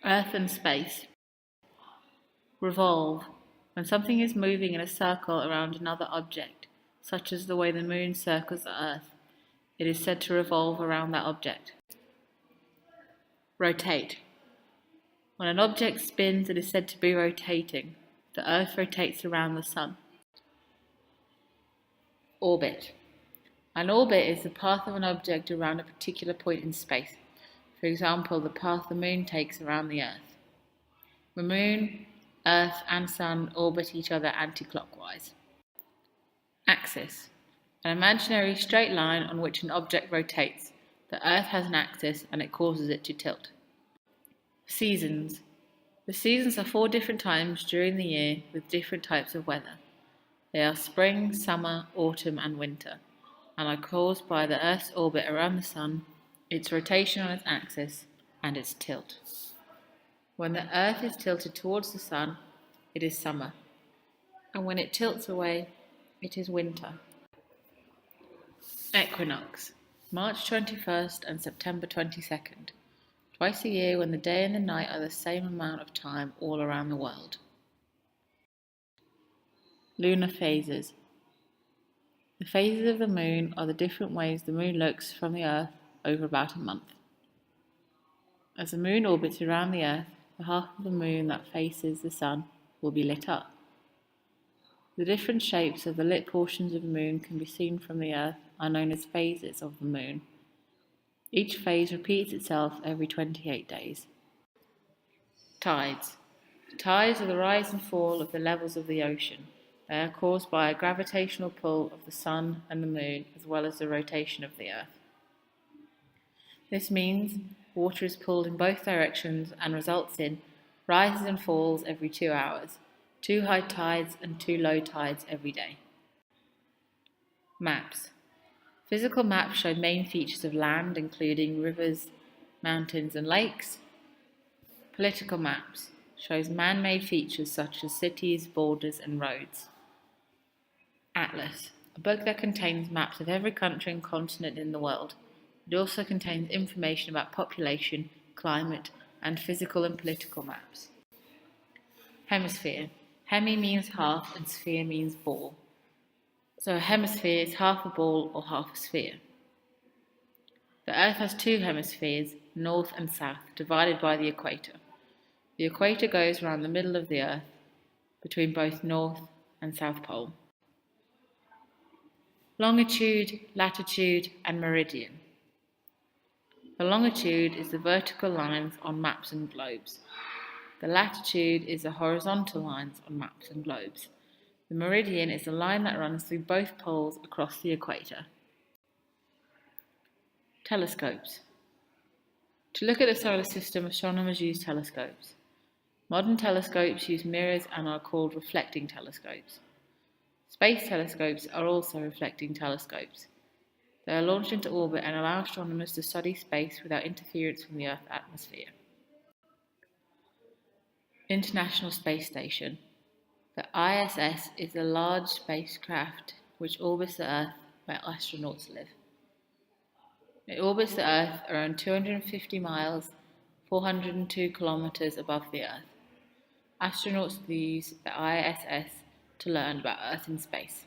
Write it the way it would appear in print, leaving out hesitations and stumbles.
Earth and space. Revolve. When something is moving in a circle around another object, such as the way the moon circles the Earth, it is said to revolve around that object. Rotate. When an object spins, it is said to be rotating. The Earth rotates around the Sun. Orbit. An orbit is the path of an object around a particular point in space. For example, the path the moon takes around the Earth. The moon, Earth and Sun orbit each other anti-clockwise. Axis. An imaginary straight line on which an object rotates. The Earth has an axis and it causes it to tilt. Seasons. The seasons are 4 different times during the year with different types of weather. They are spring, summer, autumn and winter, and are caused by the Earth's orbit around the Sun, its rotation on its axis, and its tilt. When the Earth is tilted towards the Sun, it is summer, and when it tilts away, it is winter. Equinox. March 21st and September 22nd. Twice a year when the day and the night are the same amount of time all around the world. Lunar phases. The phases of the moon are the different ways the moon looks from the Earth over about a month. As the moon orbits around the Earth, the half of the moon that faces the Sun will be lit up. The different shapes of the lit portions of the moon can be seen from the Earth are known as phases of the moon. Each phase repeats itself every 28 days. Tides. Tides are the rise and fall of the levels of the ocean. They are caused by a gravitational pull of the Sun and the moon, as well as the rotation of the Earth. This means water is pulled in both directions and results in rises and falls every 2 hours, 2 high tides and 2 low tides every day. Maps. Physical maps show main features of land, including rivers, mountains and lakes. Political maps shows man-made features such as cities, borders and roads. Atlas, a book that contains maps of every country and continent in the world. It also contains information about population, climate and physical and political maps. Hemisphere. Hemi means half and sphere means ball. So a hemisphere is half a ball or half a sphere. The Earth has 2 hemispheres, north and south, divided by the equator. The equator goes around the middle of the Earth, between both north and south pole. Longitude, latitude and meridian. The longitude is the vertical lines on maps and globes. The latitude is the horizontal lines on maps and globes. The meridian is the line that runs through both poles across the equator. Telescopes. To look at the solar system, astronomers use telescopes. Modern telescopes use mirrors and are called reflecting telescopes. Space telescopes are also reflecting telescopes. They are launched into orbit and allow astronomers to study space without interference from the Earth's atmosphere. International Space Station. The ISS is a large spacecraft which orbits the Earth where astronauts live. It orbits the Earth around 250 miles, 402 kilometers above the Earth. Astronauts use the ISS to learn about Earth in space.